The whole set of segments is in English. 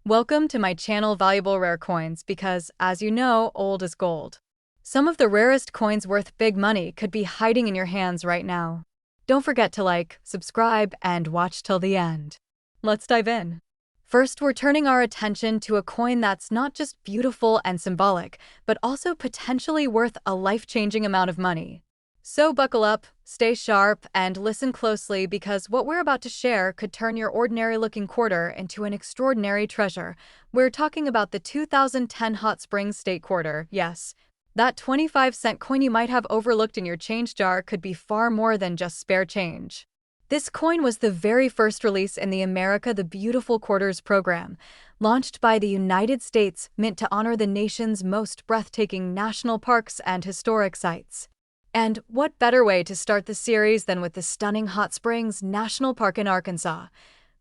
Welcome to my channel Valuable Rare Coins because, as you know, old is gold. Some of the rarest coins worth big money could be hiding in your hands right now. Don't forget to like, subscribe, and watch till the end. Let's dive in. First, we're turning our attention to a coin that's not just beautiful and symbolic, but also potentially worth a life-changing amount of money. So buckle up, stay sharp, and listen closely because what we're about to share could turn your ordinary-looking quarter into an extraordinary treasure. We're talking about the 2010 Hot Springs State Quarter. Yes, that 25-cent coin you might have overlooked in your change jar could be far more than just spare change. This coin was the very first release in the America the Beautiful Quarters program, launched by the United States Mint to honor the nation's most breathtaking national parks and historic sites. And what better way to start the series than with the stunning Hot Springs National Park in Arkansas?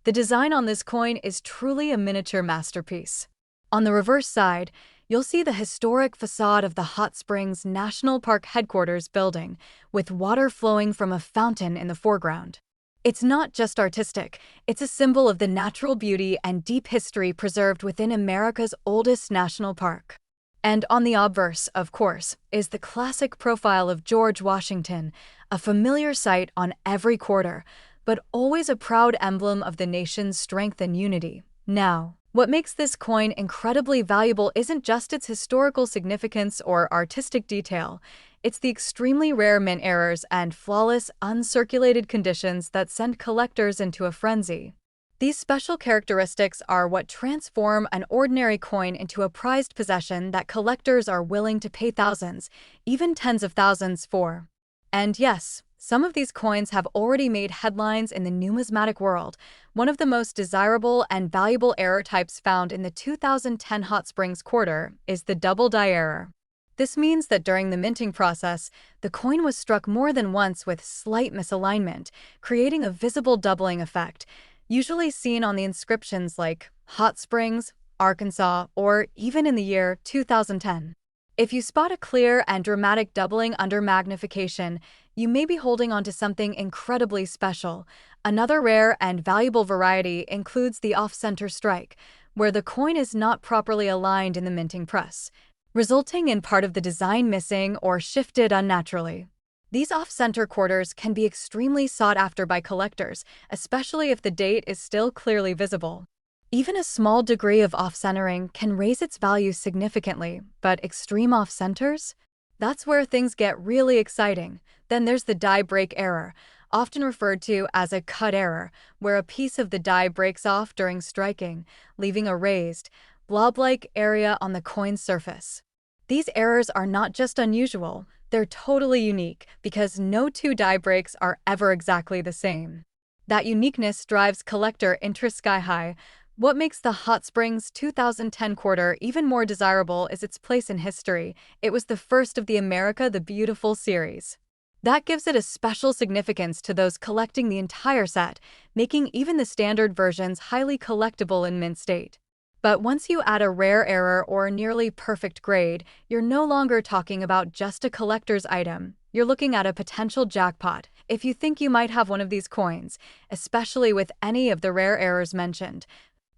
The design on this coin is truly a miniature masterpiece. On the reverse side, you'll see the historic facade of the Hot Springs National Park headquarters building, with water flowing from a fountain in the foreground. It's not just artistic, it's a symbol of the natural beauty and deep history preserved within America's oldest national park. And on the obverse, of course, is the classic profile of George Washington, a familiar sight on every quarter, but always a proud emblem of the nation's strength and unity. Now, what makes this coin incredibly valuable isn't just its historical significance or artistic detail, it's the extremely rare mint errors and flawless, uncirculated conditions that send collectors into a frenzy. These special characteristics are what transform an ordinary coin into a prized possession that collectors are willing to pay thousands, even tens of thousands for. And yes, some of these coins have already made headlines in the numismatic world. One of the most desirable and valuable error types found in the 2010 Hot Springs Quarter is the double die error. This means that during the minting process, the coin was struck more than once with slight misalignment, creating a visible doubling effect, usually seen on the inscriptions like Hot Springs, Arkansas, or even in the year 2010. If you spot a clear and dramatic doubling under magnification, you may be holding onto something incredibly special. Another rare and valuable variety includes the off-center strike, where the coin is not properly aligned in the minting press, resulting in part of the design missing or shifted unnaturally. These off-center quarters can be extremely sought after by collectors, especially if the date is still clearly visible. Even a small degree of off-centering can raise its value significantly, but extreme off-centers? That's where things get really exciting. Then there's the die break error, often referred to as a cut error, where a piece of the die breaks off during striking, leaving a raised, blob-like area on the coin's surface. These errors are not just unusual, they're totally unique because no two die breaks are ever exactly the same. That uniqueness drives collector interest sky high. What makes the Hot Springs 2010 quarter even more desirable is its place in history. It was the first of the America the Beautiful series. That gives it a special significance to those collecting the entire set, making even the standard versions highly collectible in mint state. But once you add a rare error or nearly perfect grade, you're no longer talking about just a collector's item. You're looking at a potential jackpot. If you think you might have one of these coins, especially with any of the rare errors mentioned,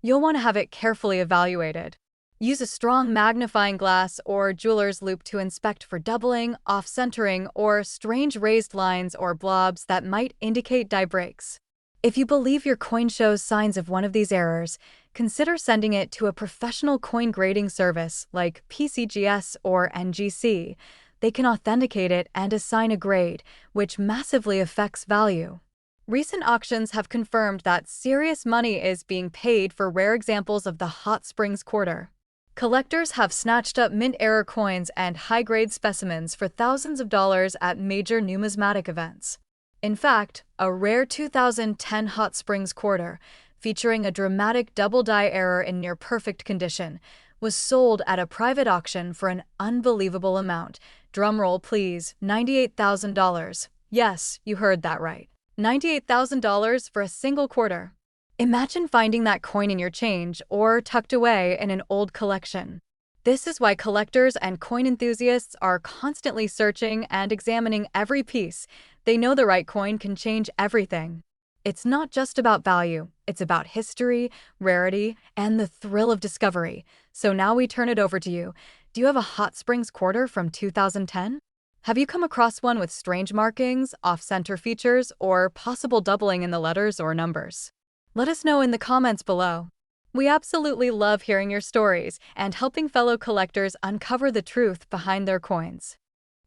you'll want to have it carefully evaluated. Use a strong magnifying glass or jeweler's loupe to inspect for doubling, off-centering, or strange raised lines or blobs that might indicate die breaks. If you believe your coin shows signs of one of these errors, consider sending it to a professional coin grading service like PCGS or NGC. They can authenticate it and assign a grade, which massively affects value. Recent auctions have confirmed that serious money is being paid for rare examples of the Hot Springs Quarter. Collectors have snatched up mint error coins and high-grade specimens for thousands of dollars at major numismatic events. In fact, a rare 2010 Hot Springs Quarter, featuring a dramatic double die error in near-perfect condition, was sold at a private auction for an unbelievable amount. Drumroll please, $98,000. Yes, you heard that right. $98,000 for a single quarter. Imagine finding that coin in your change or tucked away in an old collection. This is why collectors and coin enthusiasts are constantly searching and examining every piece. They know the right coin can change everything. It's not just about value, it's about history, rarity, and the thrill of discovery. So now we turn it over to you. Do you have a Hot Springs quarter from 2010? Have you come across one with strange markings, off-center features, or possible doubling in the letters or numbers? Let us know in the comments below. We absolutely love hearing your stories and helping fellow collectors uncover the truth behind their coins.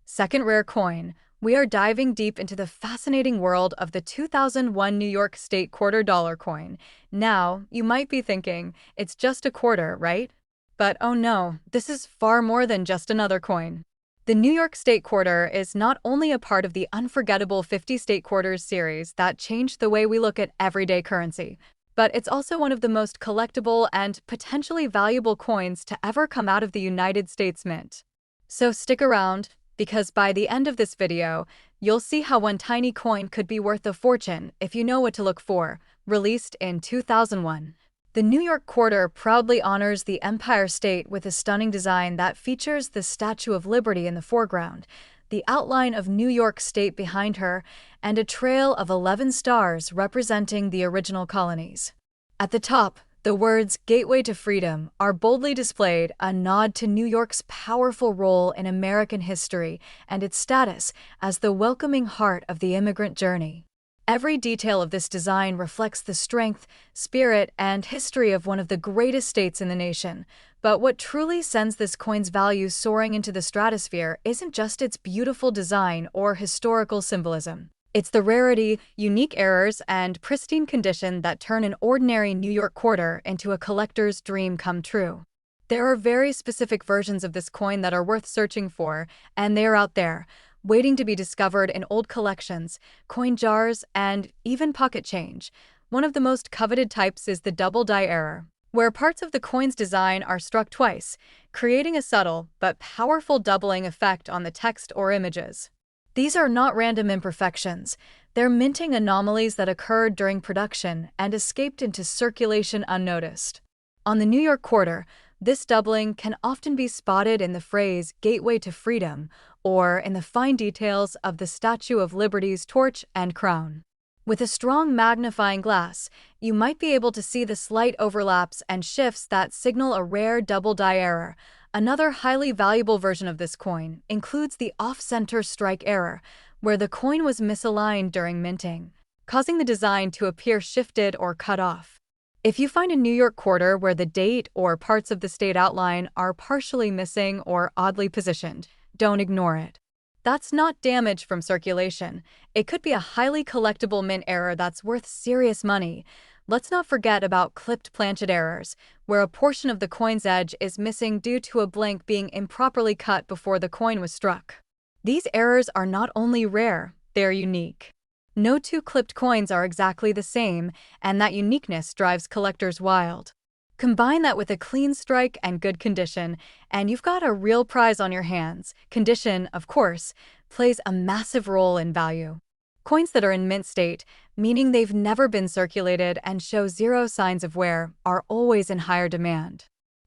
Second rare coin. We are diving deep into the fascinating world of the 2001 New York State $quarter coin. Now, you might be thinking, it's just a quarter, right? But oh no, this is far more than just another coin. The New York State Quarter is not only a part of the unforgettable 50 State Quarters series that changed the way we look at everyday currency, but it's also one of the most collectible and potentially valuable coins to ever come out of the United States Mint. So stick around, because by the end of this video, you'll see how one tiny coin could be worth a fortune if you know what to look for. Released in 2001. The New York Quarter proudly honors the Empire State with a stunning design that features the Statue of Liberty in the foreground, the outline of New York State behind her, and a trail of 11 stars representing the original colonies. At the top, the words "Gateway to Freedom" are boldly displayed, a nod to New York's powerful role in American history and its status as the welcoming heart of the immigrant journey. Every detail of this design reflects the strength, spirit, and history of one of the greatest states in the nation. But what truly sends this coin's value soaring into the stratosphere isn't just its beautiful design or historical symbolism. It's the rarity, unique errors, and pristine condition that turn an ordinary New York quarter into a collector's dream come true. There are very specific versions of this coin that are worth searching for, and they are out there, waiting to be discovered in old collections, coin jars, and even pocket change. One of the most coveted types is the double die error, where parts of the coin's design are struck twice, creating a subtle but powerful doubling effect on the text or images. These are not random imperfections, they're minting anomalies that occurred during production and escaped into circulation unnoticed. On the New York Quarter, this doubling can often be spotted in the phrase "Gateway to Freedom" or in the fine details of the Statue of Liberty's torch and crown. With a strong magnifying glass, you might be able to see the slight overlaps and shifts that signal a rare double die error. Another highly valuable version of this coin includes the off-center strike error, where the coin was misaligned during minting, causing the design to appear shifted or cut off. If you find a New York quarter where the date or parts of the state outline are partially missing or oddly positioned, don't ignore it. That's not damage from circulation. It could be a highly collectible mint error that's worth serious money. Let's not forget about clipped planchet errors, where a portion of the coin's edge is missing due to a blank being improperly cut before the coin was struck. These errors are not only rare, they're unique. No two clipped coins are exactly the same, and that uniqueness drives collectors wild. Combine that with a clean strike and good condition, and you've got a real prize on your hands. Condition, of course, plays a massive role in value. Coins that are in mint state, meaning they've never been circulated and show zero signs of wear, are always in higher demand.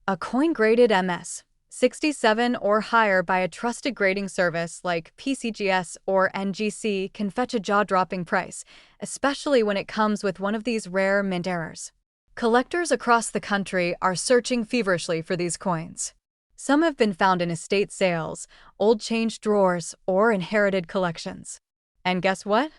A coin graded MS 67 or higher by a trusted grading service like PCGS or NGC can fetch a jaw-dropping price, especially when it comes with one of these rare mint errors. Collectors across the country are searching feverishly for these coins. Some have been found in estate sales, old change drawers, or inherited collections. And guess what?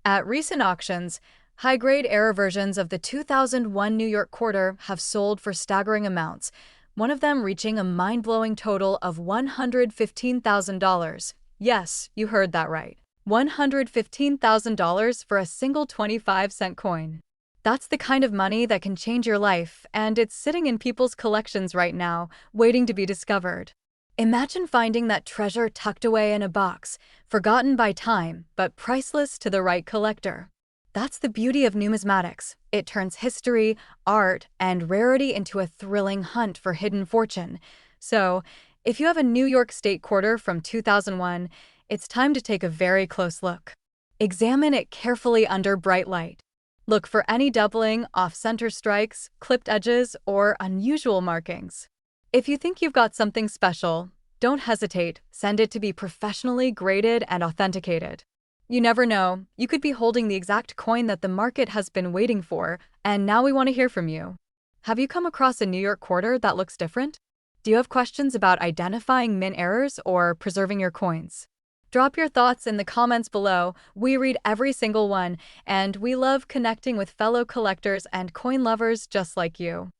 At recent auctions, high-grade error versions of the 2001 New York Quarter have sold for staggering amounts, one of them reaching a mind-blowing total of $115,000. Yes, you heard that right. $115,000 for a single 25-cent coin. That's the kind of money that can change your life, and it's sitting in people's collections right now, waiting to be discovered. Imagine finding that treasure tucked away in a box, forgotten by time, but priceless to the right collector. That's the beauty of numismatics. It turns history, art, and rarity into a thrilling hunt for hidden fortune. So, if you have a New York State Quarter from 2001, it's time to take a very close look. Examine it carefully under bright light. Look for any doubling, off-center strikes, clipped edges, or unusual markings. If you think you've got something special, don't hesitate, send it to be professionally graded and authenticated. You never know, you could be holding the exact coin that the market has been waiting for, and now we want to hear from you. Have you come across a New York quarter that looks different? Do you have questions about identifying mint errors or preserving your coins? Drop your thoughts in the comments below. We read every single one, and we love connecting with fellow collectors and coin lovers just like you.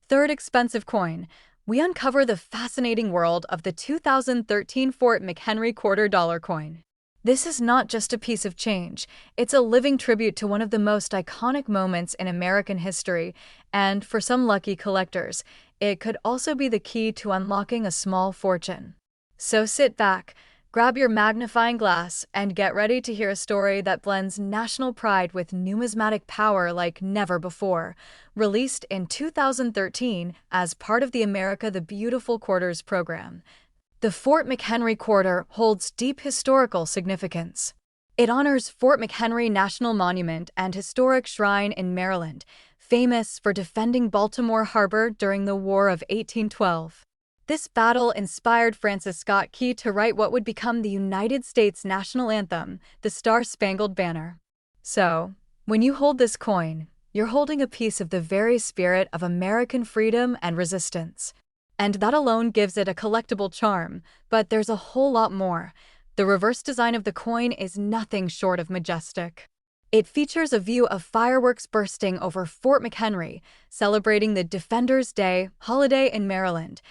Third expensive coin. We uncover the fascinating world of the 2013 Fort McHenry $quarter coin. This is not just a piece of change, it's a living tribute to one of the most iconic moments in American history, and for some lucky collectors, it could also be the key to unlocking a small fortune. So sit back, grab your magnifying glass, and get ready to hear a story that blends national pride with numismatic power like never before. Released in 2013 as part of the America the Beautiful Quarters program, the Fort McHenry Quarter holds deep historical significance. It honors Fort McHenry National Monument and Historic Shrine in Maryland, famous for defending Baltimore Harbor during the War of 1812. This battle inspired Francis Scott Key to write what would become the United States national anthem, the Star-Spangled Banner. So, when you hold this coin, you're holding a piece of the very spirit of American freedom and resistance. And that alone gives it a collectible charm, but there's a whole lot more. The reverse design of the coin is nothing short of majestic. It features a view of fireworks bursting over Fort McHenry, celebrating the Defenders' Day holiday in Maryland,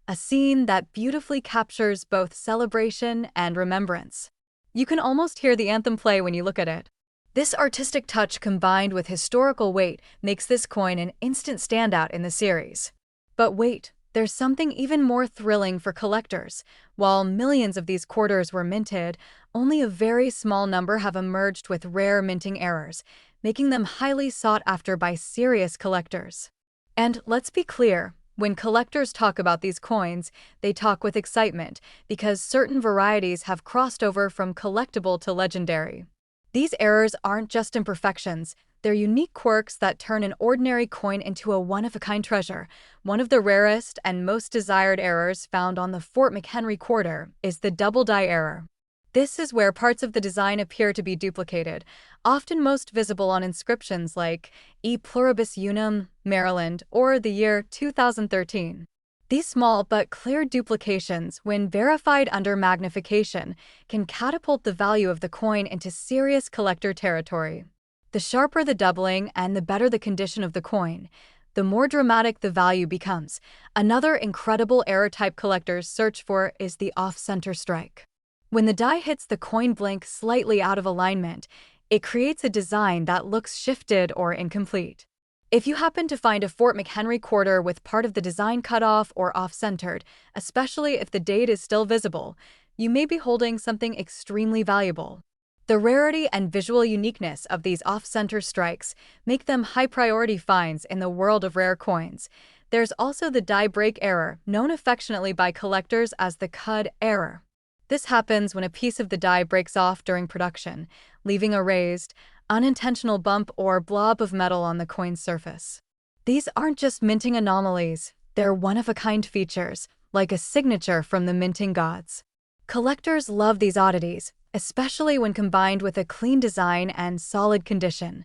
a scene that beautifully captures both celebration and remembrance. You can almost hear the anthem play when you look at it. This artistic touch combined with historical weight makes this coin an instant standout in the series. But wait, there's something even more thrilling for collectors. While millions of these quarters were minted, only a very small number have emerged with rare minting errors, making them highly sought after by serious collectors. And let's be clear, when collectors talk about these coins, they talk with excitement because certain varieties have crossed over from collectible to legendary. These errors aren't just imperfections, they're unique quirks that turn an ordinary coin into a one-of-a-kind treasure. One of the rarest and most desired errors found on the Fort McHenry Quarter is the double die error. This is where parts of the design appear to be duplicated, often most visible on inscriptions like E Pluribus Unum, Maryland, or the year 2013. These small but clear duplications, when verified under magnification, can catapult the value of the coin into serious collector territory. The sharper the doubling and the better the condition of the coin, the more dramatic the value becomes. Another incredible error type collectors search for is the off-center strike. When the die hits the coin blink slightly out of alignment, it creates a design that looks shifted or incomplete. If you happen to find a Fort McHenry quarter with part of the design cut off or off-centered, especially if the date is still visible, you may be holding something extremely valuable. The rarity and visual uniqueness of these off-center strikes make them high-priority finds in the world of rare coins. There's also the die break error, known affectionately by collectors as the cud error. This happens when a piece of the die breaks off during production, leaving a raised, unintentional bump or blob of metal on the coin's surface. These aren't just minting anomalies, they're one-of-a-kind features, like a signature from the minting gods. Collectors love these oddities, especially when combined with a clean design and solid condition.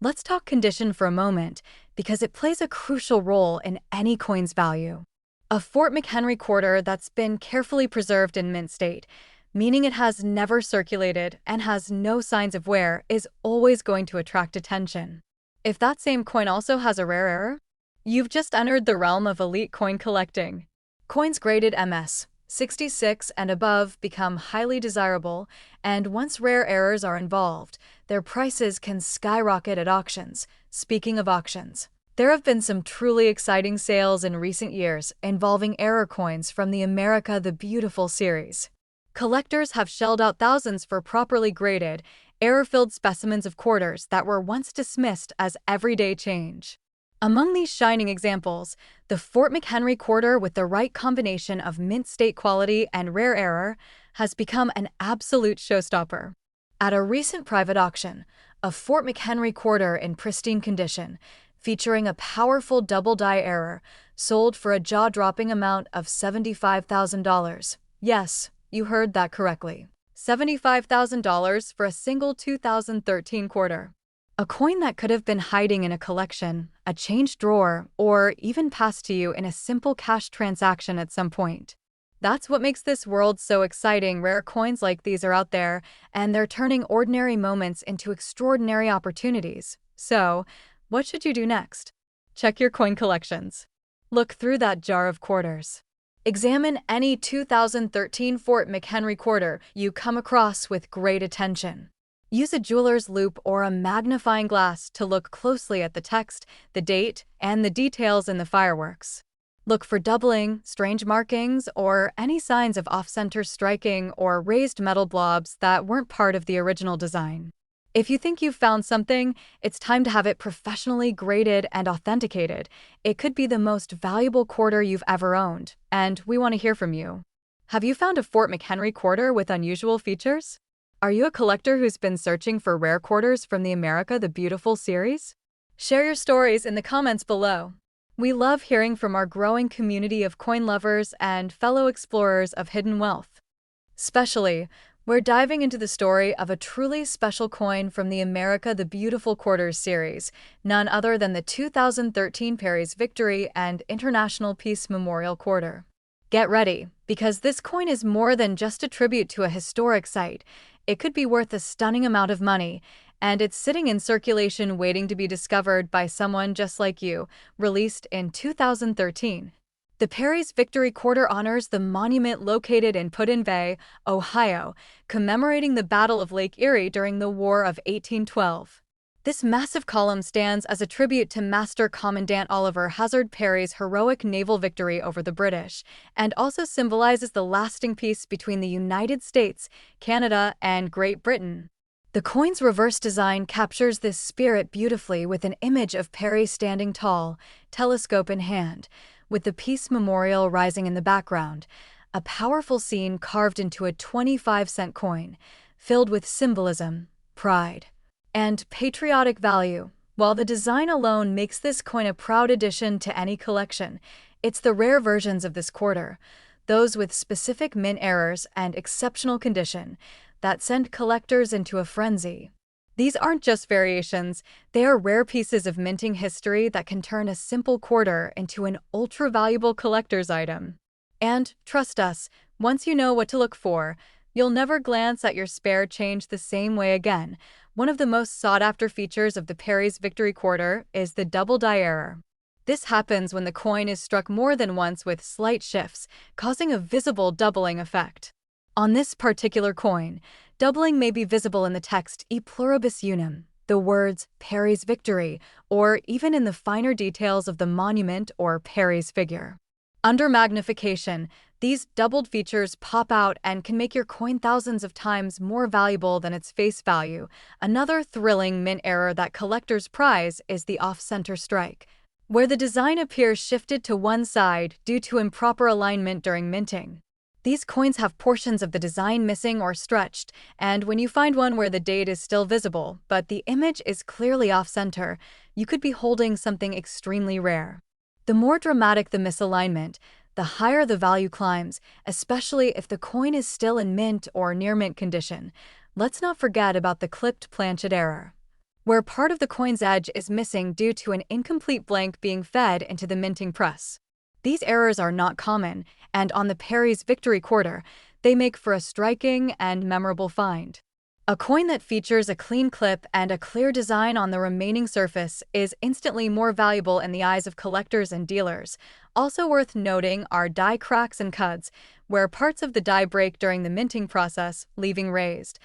Let's talk condition for a moment, because it plays a crucial role in any coin's value. A Fort McHenry quarter that's been carefully preserved in mint state, meaning it has never circulated and has no signs of wear, is always going to attract attention. If that same coin also has a rare error, you've just entered the realm of elite coin collecting. Coins graded MS 66 and above become highly desirable, and once rare errors are involved, their prices can skyrocket at auctions. Speaking of auctions, there have been some truly exciting sales in recent years involving error coins from the America the Beautiful series. Collectors have shelled out thousands for properly graded, error-filled specimens of quarters that were once dismissed as everyday change. Among these shining examples, the Fort McHenry quarter with the right combination of mint state quality and rare error has become an absolute showstopper. At a recent private auction, a Fort McHenry quarter in pristine condition, featuring a powerful double die error, sold for a jaw-dropping amount of $75,000. Yes, you heard that correctly. $75,000 for a single 2013 quarter. A coin that could have been hiding in a collection, a change drawer, or even passed to you in a simple cash transaction at some point. That's what makes this world so exciting. Rare coins like these are out there, and they're turning ordinary moments into extraordinary opportunities. So, what should you do next? Check your coin collections. Look through that jar of quarters. Examine any 2013 Fort McHenry quarter you come across with great attention. Use a jeweler's loupe or a magnifying glass to look closely at the text, the date, and the details in the fireworks. Look for doubling, strange markings, or any signs of off-center striking or raised metal blobs that weren't part of the original design. If you think you've found something, it's time to have it professionally graded and authenticated. It could be the most valuable quarter you've ever owned, and we want to hear from you. Have you found a Fort McHenry quarter with unusual features? Are you a collector who's been searching for rare quarters from the America the Beautiful series? Share your stories in the comments below. We love hearing from our growing community of coin lovers and fellow explorers of hidden wealth. Especially, we're diving into the story of a truly special coin from the America the Beautiful Quarters series, none other than the 2013 Perry's Victory and International Peace Memorial Quarter. Get ready, because this coin is more than just a tribute to a historic site. It could be worth a stunning amount of money, and it's sitting in circulation waiting to be discovered by someone just like you, released in 2013. The Perry's Victory Quarter honors the monument located in Put-in-Bay, Ohio, commemorating the Battle of Lake Erie during the War of 1812. This massive column stands as a tribute to Master Commandant Oliver Hazard Perry's heroic naval victory over the British, and also symbolizes the lasting peace between the United States, Canada, and Great Britain. The coin's reverse design captures this spirit beautifully with an image of Perry standing tall, telescope in hand, with the Peace Memorial rising in the background, a powerful scene carved into a 25-cent coin, filled with symbolism, pride, and patriotic value. While the design alone makes this coin a proud addition to any collection, it's the rare versions of this quarter, those with specific mint errors and exceptional condition, that send collectors into a frenzy. These aren't just variations, they are rare pieces of minting history that can turn a simple quarter into an ultra-valuable collector's item. And, trust us, once you know what to look for, you'll never glance at your spare change the same way again. One of the most sought-after features of the Perry's Victory Quarter is the double die error. This happens when the coin is struck more than once with slight shifts, causing a visible doubling effect. On this particular coin, doubling may be visible in the text E pluribus unum, the words Perry's Victory, or even in the finer details of the monument or Perry's figure. Under magnification, these doubled features pop out and can make your coin thousands of times more valuable than its face value. Another thrilling mint error that collectors prize is the off-center strike, where the design appears shifted to one side due to improper alignment during minting. These coins have portions of the design missing or stretched, and when you find one where the date is still visible, but the image is clearly off-center, you could be holding something extremely rare. The more dramatic the misalignment, the higher the value climbs, especially if the coin is still in mint or near-mint condition. Let's not forget about the clipped planchet error, where part of the coin's edge is missing due to an incomplete blank being fed into the minting press. These errors are not common, and on the Perry's Victory Quarter, they make for a striking and memorable find. A coin that features a clean clip and a clear design on the remaining surface is instantly more valuable in the eyes of collectors and dealers. Also worth noting are die cracks and cuts, where parts of the die break during the minting process, leaving raised,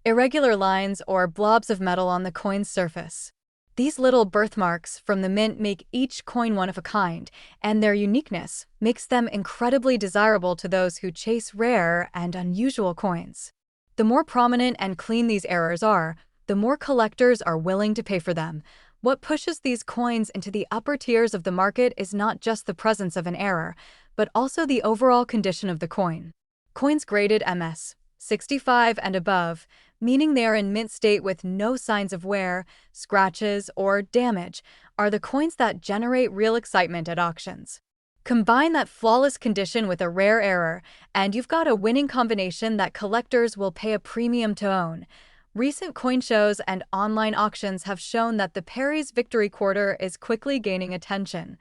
irregular lines or blobs of metal on the coin's surface. These little birthmarks from the mint make each coin one of a kind, and their uniqueness makes them incredibly desirable to those who chase rare and unusual coins. The more prominent and clean these errors are, the more collectors are willing to pay for them. What pushes these coins into the upper tiers of the market is not just the presence of an error, but also the overall condition of the coin. Coins graded MS 65 and above, meaning they are in mint state with no signs of wear, scratches, or damage, are the coins that generate real excitement at auctions. Combine that flawless condition with a rare error, and you've got a winning combination that collectors will pay a premium to own. Recent coin shows and online auctions have shown that the Perry's Victory Quarter is quickly gaining attention,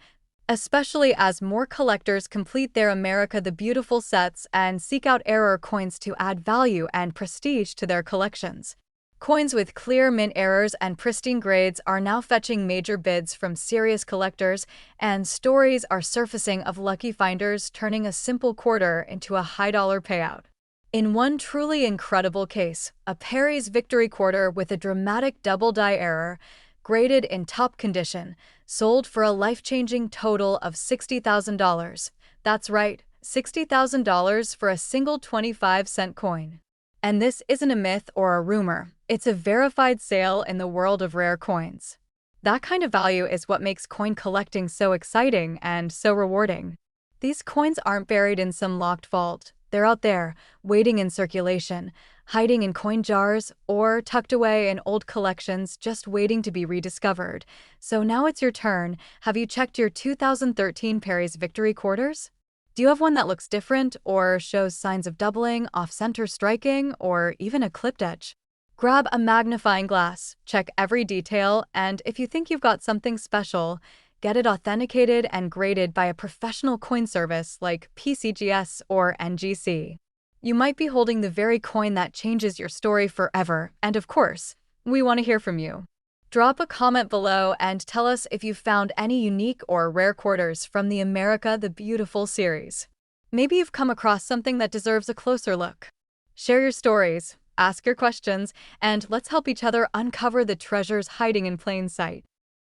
especially as more collectors complete their America the Beautiful sets and seek out error coins to add value and prestige to their collections. Coins with clear mint errors and pristine grades are now fetching major bids from serious collectors, and stories are surfacing of lucky finders turning a simple quarter into a high-dollar payout. In one truly incredible case, a Perry's Victory Quarter with a dramatic double-die error, graded in top condition, sold for a life-changing total of $60,000. That's right, $60,000 for a single 25-cent coin. And this isn't a myth or a rumor, it's a verified sale in the world of rare coins. That kind of value is what makes coin collecting so exciting and so rewarding. These coins aren't buried in some locked vault. They're out there, waiting in circulation, hiding in coin jars, or tucked away in old collections just waiting to be rediscovered. So now it's your turn. Have you checked your 2013 Perry's Victory Quarters? Do you have one that looks different or shows signs of doubling, off-center striking, or even a clipped edge? Grab a magnifying glass, check every detail, and if you think you've got something special, get it authenticated and graded by a professional coin service like PCGS or NGC. You might be holding the very coin that changes your story forever, and of course, we want to hear from you. Drop a comment below and tell us if you found any unique or rare quarters from the America the Beautiful series. Maybe you've come across something that deserves a closer look. Share your stories, ask your questions, and let's help each other uncover the treasures hiding in plain sight.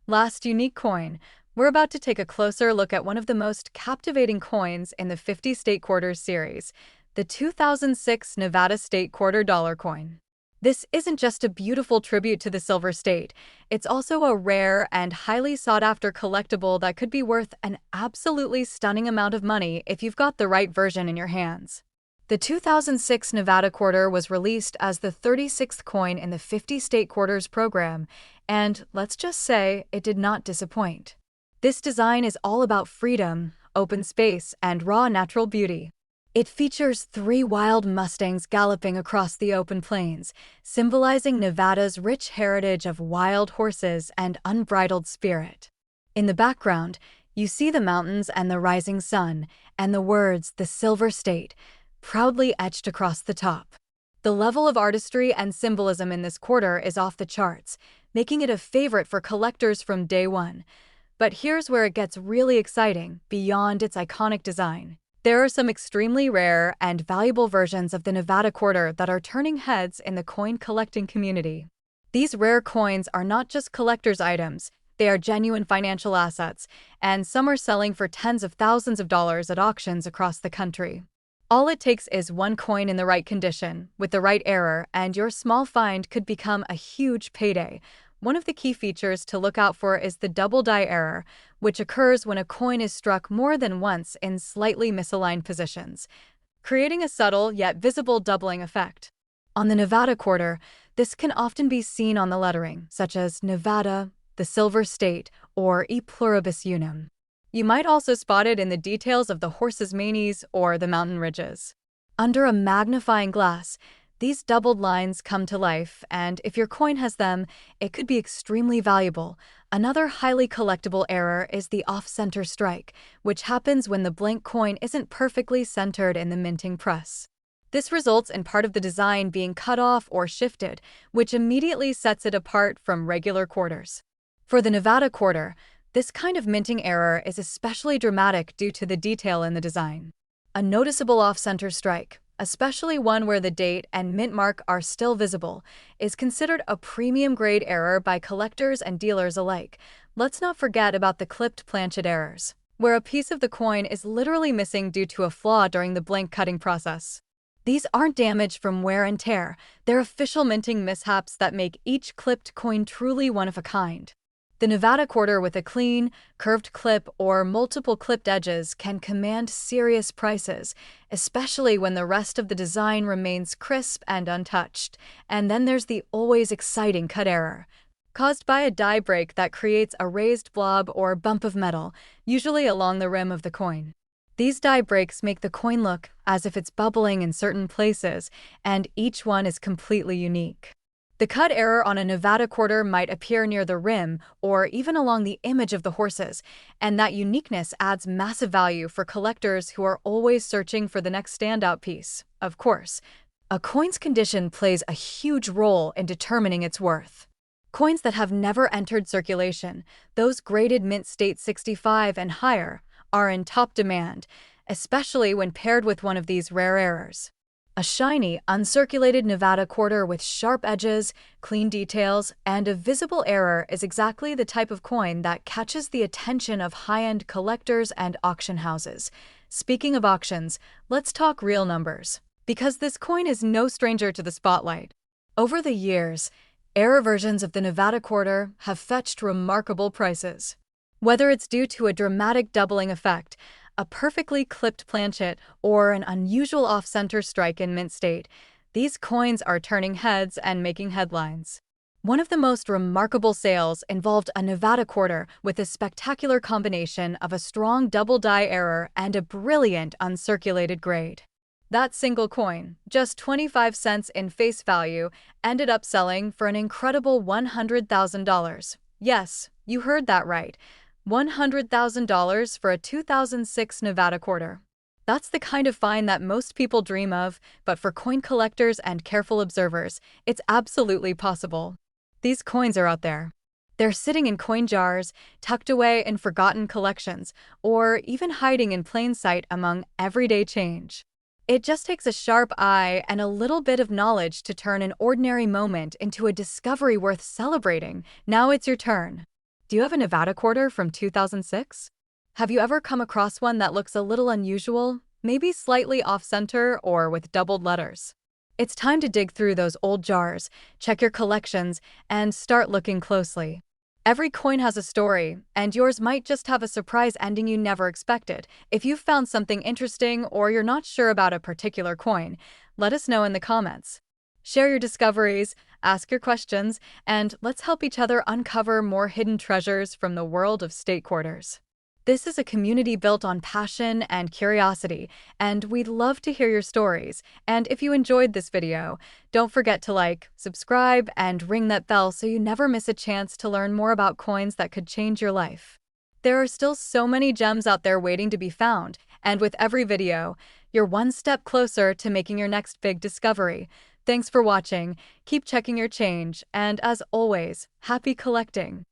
Last unique coin. We're about to take a closer look at one of the most captivating coins in the 50 State Quarters series, the 2006 Nevada State Quarter Dollar coin. This isn't just a beautiful tribute to the Silver State, it's also a rare and highly sought-after collectible that could be worth an absolutely stunning amount of money if you've got the right version in your hands. The 2006 Nevada Quarter was released as the 36th coin in the 50 State Quarters program, and let's just say it did not disappoint. This design is all about freedom, open space, and raw natural beauty. It features 3 wild Mustangs galloping across the open plains, symbolizing Nevada's rich heritage of wild horses and unbridled spirit. In the background, you see the mountains and the rising sun, and the words, "The Silver State," proudly etched across the top. The level of artistry and symbolism in this quarter is off the charts, making it a favorite for collectors from day one. But here's where it gets really exciting, beyond its iconic design. There are some extremely rare and valuable versions of the Nevada Quarter that are turning heads in the coin collecting community. These rare coins are not just collector's items, they are genuine financial assets, and some are selling for tens of thousands of dollars at auctions across the country. All it takes is one coin in the right condition, with the right error, and your small find could become a huge payday. One of the key features to look out for is the double die error, which occurs when a coin is struck more than once in slightly misaligned positions, creating a subtle yet visible doubling effect. On the Nevada Quarter, this can often be seen on the lettering, such as Nevada, the Silver State, or E Pluribus Unum. You might also spot it in the details of the horse's manes or the mountain ridges. Under a magnifying glass, these doubled lines come to life, and if your coin has them, it could be extremely valuable. Another highly collectible error is the off-center strike, which happens when the blank coin isn't perfectly centered in the minting press. This results in part of the design being cut off or shifted, which immediately sets it apart from regular quarters. For the Nevada Quarter, this kind of minting error is especially dramatic due to the detail in the design. A noticeable off-center strike, especially one where the date and mint mark are still visible, is considered a premium grade error by collectors and dealers alike. Let's not forget about the clipped planchet errors, where a piece of the coin is literally missing due to a flaw during the blank cutting process. These aren't damage from wear and tear, they're official minting mishaps that make each clipped coin truly one of a kind. The Nevada Quarter with a clean, curved clip or multiple clipped edges can command serious prices, especially when the rest of the design remains crisp and untouched. And then there's the always exciting cut error. caused by a die break that creates a raised blob or bump of metal, usually along the rim of the coin. These die breaks make the coin look as if it's bubbling in certain places, and each one is completely unique. The cut error on a Nevada quarter might appear near the rim or even along the image of the horses, and that uniqueness adds massive value for collectors who are always searching for the next standout piece. Of course, a coin's condition plays a huge role in determining its worth. Coins that have never entered circulation, those graded mint state 65 and higher, are in top demand, especially when paired with one of these rare errors. A shiny, uncirculated Nevada quarter with sharp edges, clean details, and a visible error is exactly the type of coin that catches the attention of high-end collectors and auction houses. Speaking of auctions, let's talk real numbers, because this coin is no stranger to the spotlight. Over the years, error versions of the Nevada quarter have fetched remarkable prices. Whether it's due to a dramatic doubling effect, a perfectly clipped planchet, or an unusual off-center strike in mint state, these coins are turning heads and making headlines. One of the most remarkable sales involved a Nevada quarter with a spectacular combination of a strong double die error and a brilliant uncirculated grade. That single coin, just 25 cents in face value, ended up selling for an incredible $100,000. Yes, you heard that right. $100,000 for a 2006 Nevada quarter. That's the kind of find that most people dream of, but for coin collectors and careful observers, it's absolutely possible. These coins are out there. They're sitting in coin jars, tucked away in forgotten collections, or even hiding in plain sight among everyday change. It just takes a sharp eye and a little bit of knowledge to turn an ordinary moment into a discovery worth celebrating. Now it's your turn. Do you have a Nevada quarter from 2006? Have you ever come across one that looks a little unusual, maybe slightly off-center or with doubled letters? It's time to dig through those old jars, check your collections, and start looking closely. Every coin has a story, and yours might just have a surprise ending you never expected. If you've found something interesting or you're not sure about a particular coin, let us know in the comments. Share your discoveries, ask your questions, and let's help each other uncover more hidden treasures from the world of state quarters. This is a community built on passion and curiosity, and we'd love to hear your stories. And if you enjoyed this video, don't forget to like, subscribe, and ring that bell so you never miss a chance to learn more about coins that could change your life. There are still so many gems out there waiting to be found, and with every video, you're one step closer to making your next big discovery. Thanks for watching, keep checking your change, and as always, happy collecting!